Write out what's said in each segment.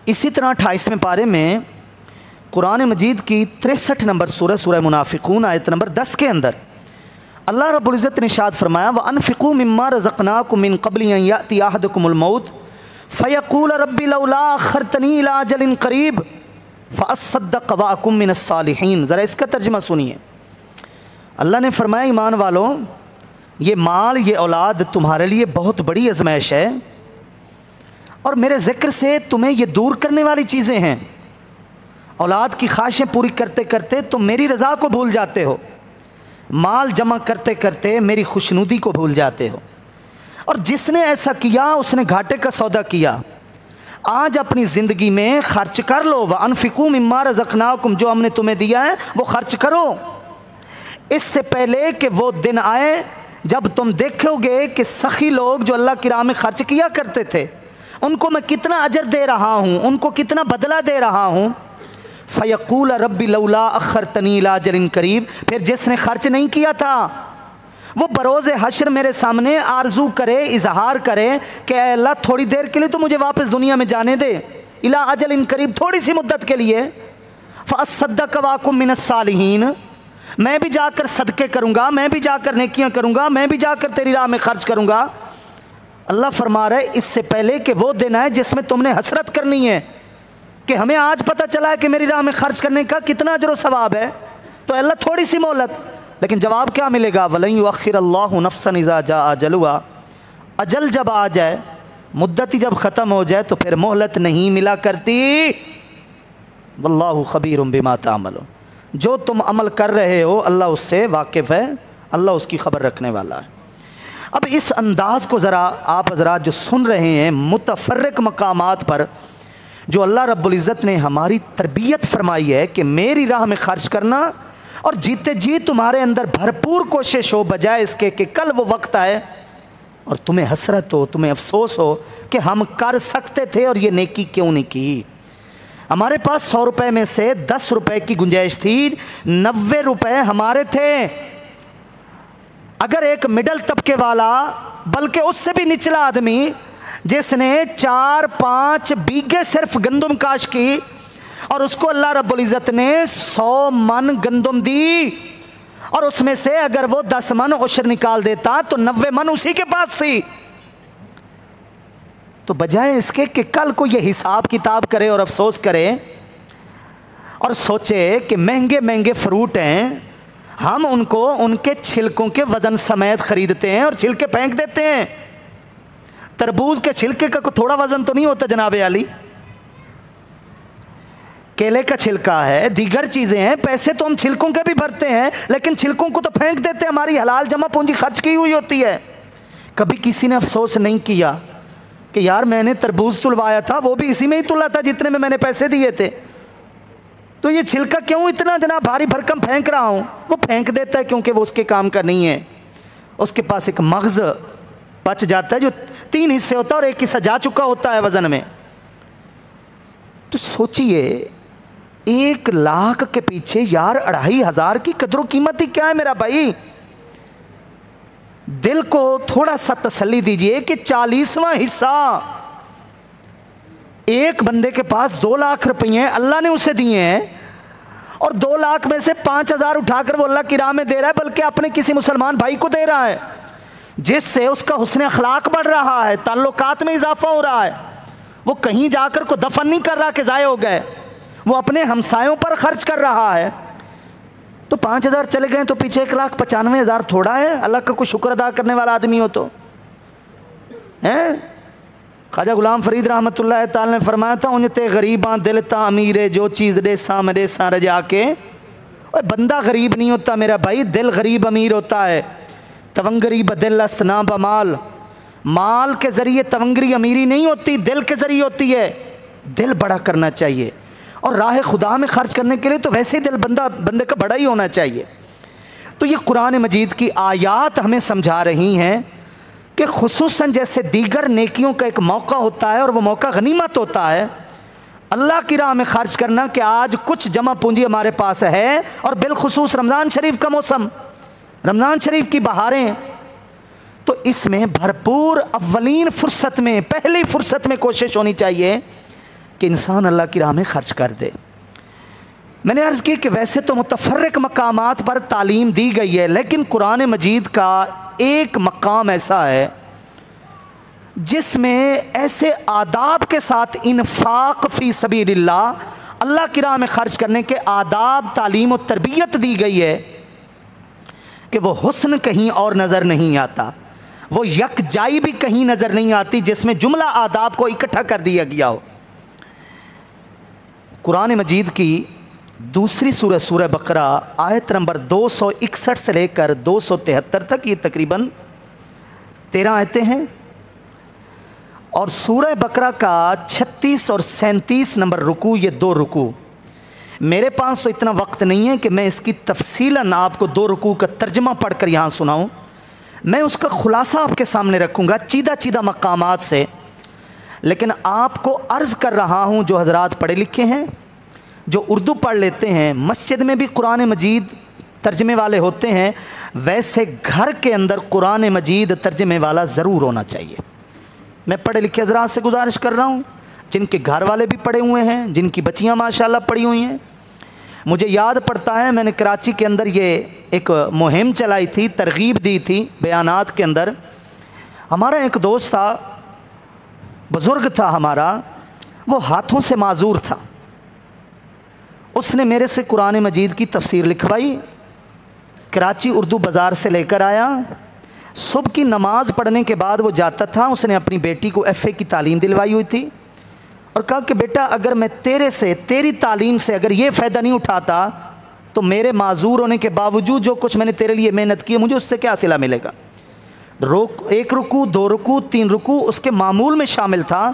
इसी तरह 28वें पारे में कुरान मजीद की 63 नंबर सूरह मुनाफिकून आयत नंबर 10 के अंदर अल्लाह रब्बुल इज़्ज़त ने इरशाद फरमाया व अनफ़िक़ू मिम्मा रज़क़नाकुम मिन क़ब्लि अन याति अहदकुमुल मौत फ़यक़ूल रब्बी लौला अख़्ख़रतनी इला अजलिन क़रीब फ़अस्सद्दक़ व अकुम मिनस सालिहीन। ज़रा इसका तर्जुमा सुनिए। अल्लाह ने फरमाया ईमान वालों, ये माल ये औलाद तुम्हारे लिए बहुत बड़ी आजमाइश है और मेरे ज़िक्र से तुम्हें ये दूर करने वाली चीज़ें हैं। औलाद की ख्वाहिशें पूरी करते करते तुम मेरी रज़ा को भूल जाते हो, माल जमा करते करते मेरी खुशनुदी को भूल जाते हो। और जिसने ऐसा किया उसने घाटे का सौदा किया। आज अपनी ज़िंदगी में खर्च कर लो। व अनफ़िक़ू मिम्मा रज़क़नाकुम, जो हमने तुम्हें दिया है वो खर्च करो, इससे पहले कि वो दिन आए जब तुम देखोगे कि सखी लोग जो अल्लाह की राह में खर्च किया करते थे उनको मैं कितना अजर दे रहा हूँ, उनको कितना बदला दे रहा हूँ। फ़यक़ूल रब्बी लौला अख़्ख़रतनी इला अजलिन क़रीब, फिर जिसने खर्च नहीं किया था वो बरोज़ हश्र मेरे सामने आरजू करे, इजहार करे कि अल्लाह थोड़ी देर के लिए तो मुझे वापस दुनिया में जाने दे, इला अजलिन क़रीब, थोड़ी सी मुद्दत के लिए। फ़अस्सद्दक़ व अकुम मिनस सालिहीन, मैं भी जाकर सदक़े करूँगा, मैं भी जाकर नेकियां करूँगा, मैं भी जाकर तेरी राह में खर्च करूँगा। अल्लाह फरमा रहा है इससे पहले कि वो दिन आए जिसमें तुमने हसरत करनी है कि हमें आज पता चला है कि मेरी राह में खर्च करने का कितना अजर व सवाब है, तो अल्लाह थोड़ी सी मोहलत। लेकिन जवाब क्या मिलेगा? वलन युअख्खिरल्लाहु नफ्सन इज़ा जाअ अजलुहा, अजल जब आ जाए, मुद्दत ही जब ख़त्म हो जाए तो फिर मोहलत नहीं मिला करती। वल्लाहु ख़बीरुम बिमा तामलून, जो तुम अमल कर रहे हो अल्लाह उससे वाकिफ़ है, अल्लाह उसकी ख़बर रखने वाला है। अब इस अंदाज़ को ज़रा आप हज़रात जो सुन रहे हैं मुतफ़र्रिक़ मकामात पर जो अल्लाह रब्बुल इज़्ज़त ने हमारी तरबियत फरमाई है कि मेरी राह में खर्च करना और जीते जी तुम्हारे अंदर भरपूर कोशिश हो, बजाय इसके कि कल वो वक्त आए और तुम्हें हसरत हो, तुम्हें अफसोस हो कि हम कर सकते थे और ये नेकी क्यों नहीं की। हमारे पास 100 रुपये में से 10 रुपये की गुंजाइश थी, 90 रुपये हमारे थे। अगर एक मिडल तबके वाला, बल्कि उससे भी निचला आदमी जिसने 4-5 बीघे सिर्फ गंदम काश की और उसको अल्लाह रब्बुल इज़्ज़त ने 100 मन गंदम दी और उसमें से अगर वो 10 मन उश्र निकाल देता तो 90 मन उसी के पास थी। तो बजाय इसके कि कल को ये हिसाब किताब करे और अफसोस करे और सोचे कि महंगे महंगे फ्रूट हैं, हम उनको उनके छिलकों के वज़न समेत ख़रीदते हैं और छिलके फेंक देते हैं। तरबूज के छिलके का थोड़ा वज़न तो नहीं होता जनाबे अली, केले का छिलका है, दीगर चीज़ें हैं, पैसे तो हम छिलकों के भी भरते हैं लेकिन छिलकों को तो फेंक देते हैं, हमारी हलाल जमा पूंजी खर्च की हुई होती है। कभी किसी ने अफसोस नहीं किया कि यार मैंने तरबूज तुलवाया था, वो भी इसी में ही तुला था जितने में मैंने पैसे दिए थे, तो ये छिलका क्यों इतना जनाब भारी भरकम फेंक रहा हूँ। वो फेंक देता है क्योंकि वो उसके काम का नहीं है। उसके पास एक मग़ज़ बच जाता है जो 3 हिस्से होता है और एक हिस्सा जा चुका होता है वज़न में। तो सोचिए 1 लाख के पीछे यार 2500 की कदर कीमत ही क्या है मेरा भाई। दिल को थोड़ा सा तसल्ली दीजिए कि 40वां हिस्सा एक बंदे के पास 2 लाख रुपये अल्लाह ने उसे दिए हैं और 2 लाख में से 5000 उठाकर वो अल्लाह की राह में दे रहा है, बल्कि अपने किसी मुसलमान भाई को दे रहा है, जिससे उसका हुस्न अखलाक बढ़ रहा है, ताल्लुकात में इजाफा हो रहा है। वो कहीं जाकर को दफन नहीं कर रहा कि ज़ाय हो गए, वो अपने हमसायों पर खर्च कर रहा है। तो 5000 चले गए तो पीछे 1,95,000 थोड़ा है। अल्लाह का कोई शुक्र अदा करने वाला आदमी हो तो है। ख्वाजा गुलाम फरीद रहमतुल्लाह ताला ने फरमाया था, उनते गरीबां दिल ता अमीरे जो चीज़ डेसा मेरे सा रजा के। और बंदा गरीब नहीं होता मेरा भाई, दिल गरीब अमीर होता है। तवंगरी बदिल अस्त ना बमाल, माल के ज़रिए तवंगरी अमीरी नहीं होती, दिल के ज़रिए होती है। दिल बड़ा करना चाहिए और राह खुदा में ख़र्च करने के लिए तो वैसे ही दिल बंदे का बड़ा ही होना चाहिए। तो ये कुरान मजीद की आयात हमें समझा रही हैं कि खुसूसन जैसे दीगर नेकियों का एक मौका होता है और वो मौका गनीमत होता है अल्लाह की राह में ख़र्च करना, कि आज कुछ जमा पूंजी हमारे पास है और बिलखुसूस रमज़ान शरीफ का मौसम, रमज़ान शरीफ की बहारें, तो इसमें भरपूर अव्वलीन फ़ुर्सत में, पहली फ़ुर्सत में कोशिश होनी चाहिए कि इंसान अल्लाह की राह में ख़र्च कर दे। मैंने अर्ज़ की कि वैसे तो मुतफ़र्रिक़ मकामात पर तालीम दी गई है, लेकिन कुरान मजीद का एक मकाम ऐसा है जिसमें ऐसे आदाब के साथ इन्फ़ाक़ फ़ी सबीलिल्लाह, अल्लाह की राह में ख़र्च करने के आदाब, तालीम और तरबियत दी गई है कि वो हुस्न कहीं और नज़र नहीं आता, वो यकजाई भी कहीं नज़र नहीं आती जिसमेम जुमला आदाब को इकट्ठा कर दिया गया हो। कुरान मजीद की दूसरी सूरह सूरह बकरा आयत नंबर 261 से लेकर 273 तक, ये तकरीबन 13 आयतें हैं, और सूरह बकरा का 36 और 37 नंबर रुकू, ये 2 रुकू। मेरे पास तो इतना वक्त नहीं है कि मैं इसकी तफसीलन आपको 2 रुकू का तर्जमा पढ़कर यहाँ सुनाऊँ। मैं उसका खुलासा आपके सामने रखूँगा चीदा चीदा मकामात से, लेकिन आपको अर्ज़ कर रहा हूँ जो हजरात पढ़े लिखे हैं, जो उर्दू पढ़ लेते हैं, मस्जिद में भी कुरान मजीद तर्जमे वाले होते हैं, वैसे घर के अंदर कुरान मजीद तर्जमे वाला ज़रूर होना चाहिए। मैं पढ़े लिखे हजरात से गुजारिश कर रहा हूँ, जिनके घर वाले भी पढ़े हुए हैं, जिनकी बच्चियाँ माशाल्लाह पढ़ी हुई हैं। मुझे याद पड़ता है मैंने कराची के अंदर ये एक मुहिम चलाई थी, तरगीब दी थी बयानात के अंदर। हमारा एक दोस्त था, बुज़ुर्ग था हमारा, वो हाथों से माजूर था। उसने मेरे से कुरान मजीद की तफसीर लिखवाई, कराची उर्दू बाज़ार से लेकर आया। सुबह की नमाज़ पढ़ने के बाद वो जाता था, उसने अपनी बेटी को FA की तालीम दिलवाई हुई थी और कहा कि बेटा अगर मैं तेरे से, तेरी तालीम से अगर ये फ़ायदा नहीं उठाता तो मेरे माजूर होने के बावजूद जो कुछ मैंने तेरे लिए मेहनत की है मुझे उससे क्या सिला मिलेगा। 1 रुकू, 2 रुकू, 3 रुकू उसके मामूल में शामिल था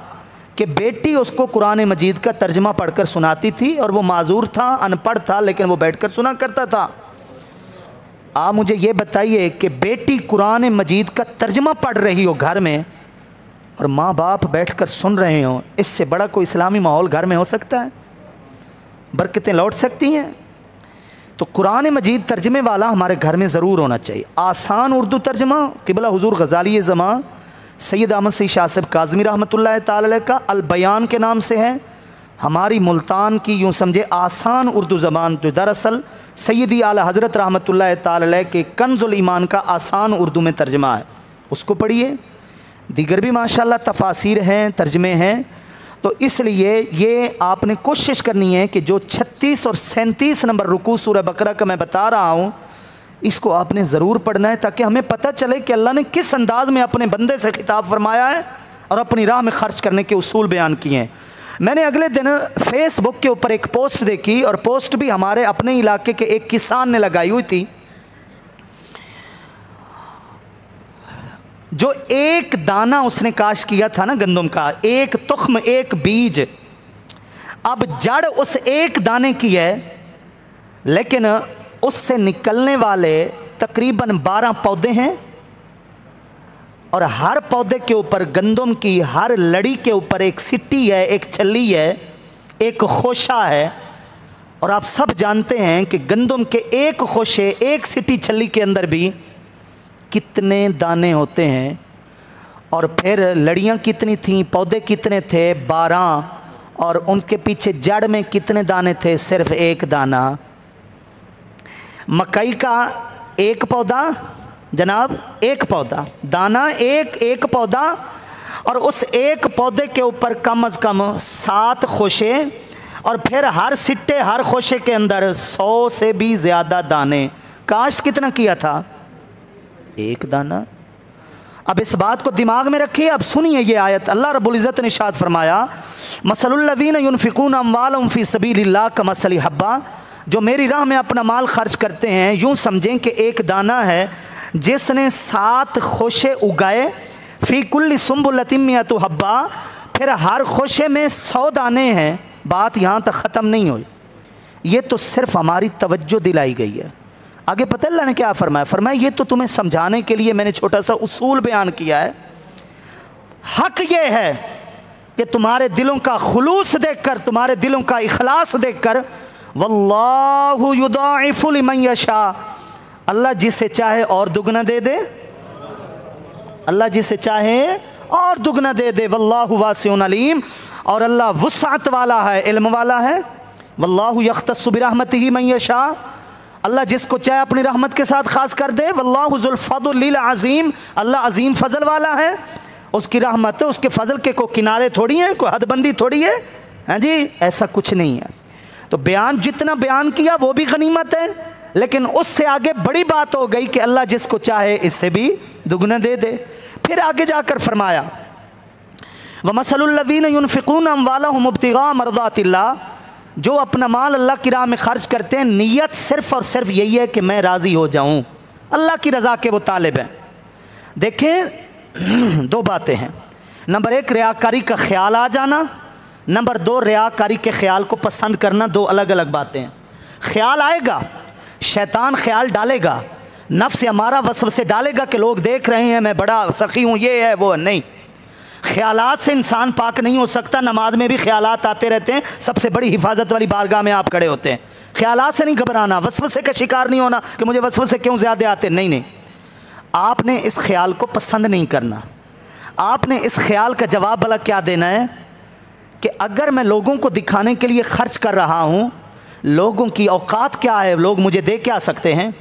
कि बेटी उसको कुरान मजीद का तर्जमा पढ़कर सुनाती थी, और वो माजूर था, अनपढ़ था, लेकिन वो बैठकर सुना करता था। आप मुझे ये बताइए कि बेटी कुरान मजीद का तर्जमा पढ़ रही हो घर में और माँ बाप बैठकर सुन रहे हो, इससे बड़ा कोई इस्लामी माहौल घर में हो सकता है? बरकतें लौट सकती हैं। तो कुरान मजीद तर्जमे वाला हमारे घर में ज़रूर होना चाहिए। आसान उर्दू तर्जमा क़िबला हुज़ूर ग़ज़ाली ज़मा सैयद अहमद सईद शाह साहब काज़मी रहमतुल्लाह ताला अलैह का अल बयान के नाम से है। हमारी मुल्तान की यूँ समझे आसान उर्दू ज़बान, जो दरअसल सैयदी आला हज़रत रहमतुल्लाह ताला अलैह के कंज़ुल ईमान का आसान उर्दू में तर्जमा है, उसको पढ़िए। दीगर भी माशाल्लाह तफासीर हैं, तर्जमे हैं। तो इसलिए ये आपने कोशिश करनी है कि जो 36 और 37 नंबर रुकू सूरह बकरा का मैं बता रहा हूँ, इसको आपने ज़रूर पढ़ना है ताकि हमें पता चले कि अल्लाह ने किस अंदाज़ में अपने बंदे से खिताब फरमाया है और अपनी राह में ख़र्च करने के उसूल बयान किए हैं। मैंने अगले दिन फेसबुक के ऊपर एक पोस्ट देखी, और पोस्ट भी हमारे अपने इलाके के एक किसान ने लगाई हुई थी, जो एक दाना उसने काश किया था ना गंदम का, एक तुख्म, एक बीज, अब जड़ उस एक दाने की है, लेकिन उससे निकलने वाले तकरीबन 12 पौधे हैं, और हर पौधे के ऊपर गंदम की हर लड़ी के ऊपर एक सिट्टी है, एक छल्ली है, एक खोशा है। और आप सब जानते हैं कि गंदम के एक खोशे, एक सिट्टी छल्ली के अंदर भी कितने दाने होते हैं, और फिर लड़ियाँ कितनी थीं, पौधे कितने थे, 12, और उनके पीछे जड़ में कितने दाने थे, सिर्फ एक दाना। मकई का एक पौधा जनाब, एक पौधा, दाना एक पौधा, और उस एक पौधे के ऊपर कम अज़ कम 7 खोशे, और फिर हर सिट्टे, हर खोशे के अंदर 100 से भी ज़्यादा दाने। काश कितना किया था? एक दाना। अब इस बात को दिमाग में रखिए। अब सुनिए ये आयत, अल्लाह रब्बुल इज़्ज़त ने इरशाद फरमाया, मसलुल लज़ीना युनफ़िक़ूना अम्वालहुम फ़ी सबीलिल्लाह कमसली हब्बा, जो मेरी राह में अपना माल खर्च करते हैं, यूँ समझें कि एक दाना है जिसने 7 खोशे उगाए, फ़ी कुल्ली सुम्बुलतिन मिअतु हब्बा, फिर हर खोशे में 100 दाने हैं। बात यहाँ तक ख़त्म नहीं हुई, ये तो सिर्फ हमारी तवज्जो दिलाई गई है। आगे पता अल्लाह ने क्या फरमाया? फरमाया ये तो तुम्हें समझाने के लिए मैंने छोटा सा उसूल बयान किया है। हक ये है कि तुम्हारे दिलों का खुलूस देखकर, तुम्हारे दिलों का इखलास देखकर, वल्लाहु युदाइफु लिमन यशा, अल्लाह जिसे चाहे और दुगना दे दे, अल्लाह जिसे चाहे और दुगना दे दे, वल्लाहु वासिउन अलीम, और अल्लाह वुसअत वाला है, इल्म वाला है। वल्लाहु यख्तस्सु बिरहमतिही मन यशा, अल्लाह जिसको चाहे अपनी रहमत के साथ खास कर दे। वल्लाहु ज़ुल फ़ज़्लिल अज़ीम, अल्लाह अज़ीम फ़ज़ल वाला है। उसकी रहमत, उसके फ़ज़ल के कोई किनारे थोड़ी हैं, कोई हदबंदी थोड़ी है, हाँ जी, ऐसा कुछ नहीं है। तो बयान जितना बयान किया वो भी गनीमत है, लेकिन उससे आगे बड़ी बात हो गई कि अल्लाह जिसको चाहे इससे भी दुगना दे दे। फिर आगे जाकर फरमाया वमसलुल लज़ीना युनफ़िक़ूना अम्वालहुम इब्तिग़ाअ मर्ज़ातिल्लाह, जो अपना माल अल्लाह की राह में खर्च करते हैं, नीयत सिर्फ़ और सिर्फ यही है कि मैं राज़ी हो जाऊँ, अल्लाह की रज़ा के वो तालिब हैं। देखें दो बातें हैं, नंबर एक रियाकारी का ख्याल आ जाना, नंबर दो रियाकारी के ख्याल को पसंद करना। दो अलग अलग बातें हैं। ख्याल आएगा, शैतान ख्याल डालेगा, नफ्स हमारा वसवसे डालेगा कि लोग देख रहे हैं, मैं बड़ा सखी हूँ, ये है वो। नहीं, ख्यालात से इंसान पाक नहीं हो सकता। नमाज में भी ख्यालात आते रहते हैं, सबसे बड़ी हिफाजत वाली बारगाह में आप खड़े होते हैं। ख्यालात से नहीं घबराना, वसवसे का शिकार नहीं होना कि मुझे वसवसे क्यों ज़्यादा आते। नहीं नहीं, आपने इस ख्याल को पसंद नहीं करना। आपने इस ख्याल का जवाब भला क्या देना है कि अगर मैं लोगों को दिखाने के लिए ख़र्च कर रहा हूँ, लोगों की औकात क्या है, लोग मुझे दे क्या सकते हैं।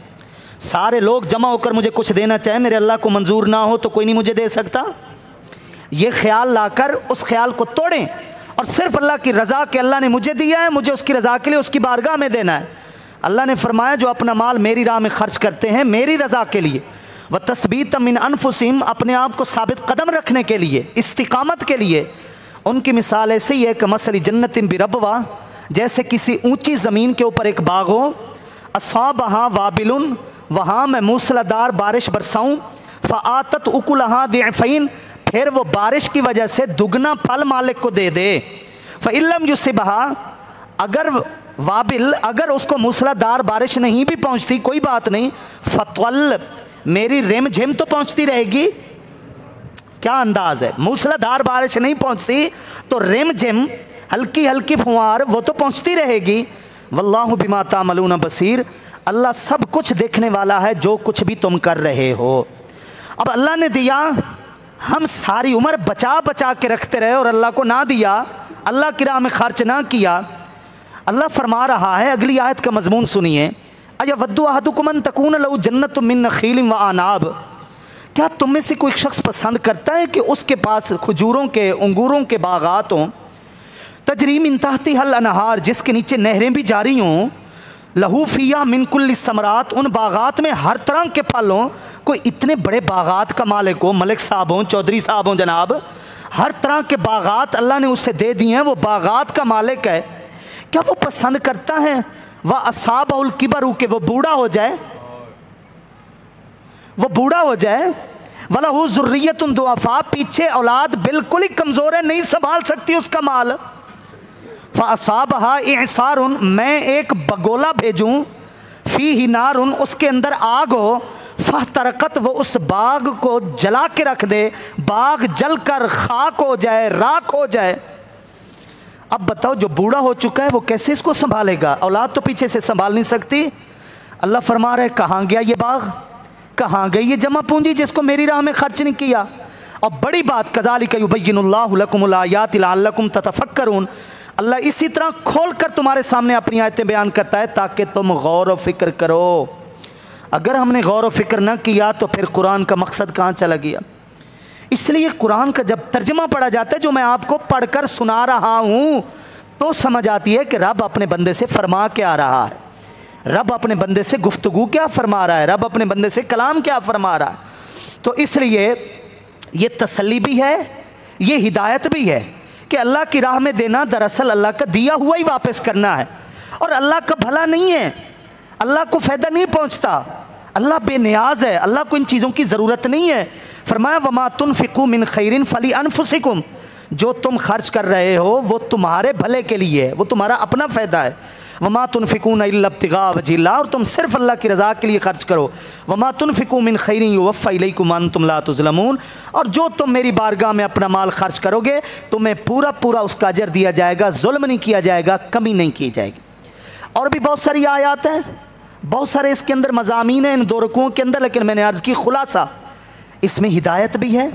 सारे लोग जमा होकर मुझे कुछ देना चाहे, मेरे अल्लाह को मंजूर ना हो तो कोई नहीं मुझे दे सकता। ये ख्याल लाकर उस ख्याल को तोड़ें और सिर्फ अल्लाह की रज़ा के अल्लाह ने मुझे दिया है, मुझे उसकी रज़ा के लिए उसकी बारगाह में देना है। अल्लाह ने फरमाया जो अपना माल मेरी राह में खर्च करते हैं मेरी रज़ा के लिए, व तस्बीत मिन अनफुसिहिम, अपने आप को साबित कदम रखने के लिए, इस्तिकामत के लिए, उनकी मिसाल ऐसे ही है कि मसली जन्नतिन बिरब्वा, जैसे किसी ऊंची ज़मीन के ऊपर एक बाग हो, असाबहा वाबिलुन, वहाँ मैं मूसलाधार बारिश बरसाऊँ, फ़आतत उकुलहा दिअफ़ैन, फिर वो बारिश की वजह से दुगना फल मालिक को दे दे। फ़इल्लम युसिबहा, अगर वाबिल, अगर उसको मूसलाधार बारिश नहीं भी पहुँचती कोई बात नहीं, फ़त्वल, मेरी रिम झिम तो पहुँचती रहेगी। क्या अंदाज़ है, मूसलाधार बारिश नहीं पहुँचती तो रिम झिम, हल्की हल्की फुहार, वो तो पहुँचती रहेगी। वल्लाहु बिमा तामलून बसीर, अल्लाह सब कुछ देखने वाला है जो कुछ भी तुम कर रहे हो। अब अल्लाह ने दिया, हम सारी उम्र बचा बचा के रखते रहे और अल्लाह को ना दिया, अल्लाह की राह में खर्च ना किया। अल्लाह फरमा रहा है, अगली आयत का मजमून सुनिए, अयवद्दु अहदुकुम अन तकून लहू जन्नतुम मिन नखीलिन व अनाब, क्या तुम में से कोई शख्स पसंद करता है कि उसके पास खजूरों के, अंगूरों के बागात हों, तजरी मिन तहतिहल अनहार, जिसके नीचे नहरें भी जारी हों, लहू फिया मिन कुल्ली समरात, उन बागात में हर तरह के फल हों। कोई इतने बड़े बागात का मालिक हो, मलिक साहब हों, चौधरी साहब हों, जनाब, हर तरह के बागात अल्लाह ने उसे दे दिए हैं, वो बागात का मालिक है, क्या वो पसंद करता है वह असाबहुल किबर, के वो बूढ़ा हो जाए, वो बूढ़ा हो जाए, वलहू ज़ुर्रियतुन दुअफ़ा, पीछे औलाद बिल्कुल ही कमज़ोर है, नहीं संभाल सकती उसका माल। फ़असाबहा इअसारुन, मैं एक बगोला भेजूँ, फ़ीही नारुन, उसके अंदर आग हो, फ़हतरक़त, वो उस बाग को जला के रख दे, बाग जलकर खाक हो जाए, राख हो जाए। अब बताओ जो बूढ़ा हो चुका है वो कैसे इसको संभालेगा, औलाद तो पीछे से संभाल नहीं सकती। अल्लाह फरमा रहे कहाँ गया ये बाग, कहाँ गई ये जमा पूंजी जिसको मेरी राह में खर्च नहीं किया। और बड़ी बात, कज़ालिक युबय्यिनुल्लाहु लकुमुल आयाति लअल्लकुम ततफ़क्करून, अल्लाह इसी तरह खोल कर तुम्हारे सामने अपनी आयतें बयान करता है ताकि तुम गौर व फिक्र करो। अगर हमने गौर व फिक्र न किया तो फिर कुरान का मकसद कहाँ चला गया। इसलिए कुरान का जब तर्जमा पढ़ा जाता है, जो मैं आपको पढ़कर सुना रहा हूँ, तो समझ आती है कि रब अपने बंदे से फरमा क्या रहा है, रब अपने बंदे से गुफ्तगू क्या फरमा रहा है, रब अपने बंदे से कलाम क्या फरमा रहा है। तो इसलिए ये तसल्ली भी है, ये हिदायत भी है कि अल्लाह की राह में देना दरअसल अल्लाह का दिया हुआ ही वापस करना है, और अल्लाह का भला नहीं है, अल्लाह को फ़ायदा नहीं पहुँचता, अल्लाह बेनियाज है, अल्लाह को इन चीज़ों की ज़रूरत नहीं है। फरमाया वमा तुनफ़िक़ू मिन खैरिन फली अनफुसिकुम, जो तुम खर्च कर रहे हो वो तुम्हारे भले के लिए है, वो तुम्हारा अपना फ़ायदा है। वमा तुनफ़िक़ून इल्ला इब्तिग़ाअ वजिल्लाह, और तुम सिर्फ़ अल्लाह की रज़ा के लिए खर्च करो। वमा तुनफ़िक़ू मिन खैरिन युवफ़्फ़ा इलैकुम अंतुम ला तुज़लमून, और जो तुम मेरी बारगाह में अपना माल खर्च करोगे तुम्हें पूरा पूरा उसका अजर दिया जाएगा, जुल्म नहीं किया जाएगा, कमी नहीं की जाएगी। और भी बहुत सारी आयात हैं, बहुत सारे इसके अंदर मज़ामीन हैं इन दो रुकुओं के अंदर, लेकिन मैंने अर्ज़ की खुलासा, इसमें हिदायत भी है,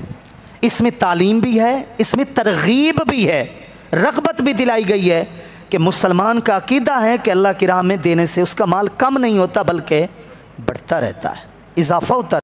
इसमें तालीम भी है, इसमें तरगीब भी है। रग़बत भी दिलाई गई है कि मुसलमान का अकीदा है कि अल्लाह की राह में देने से उसका माल कम नहीं होता बल्कि बढ़ता रहता है, इजाफ़ा होता है।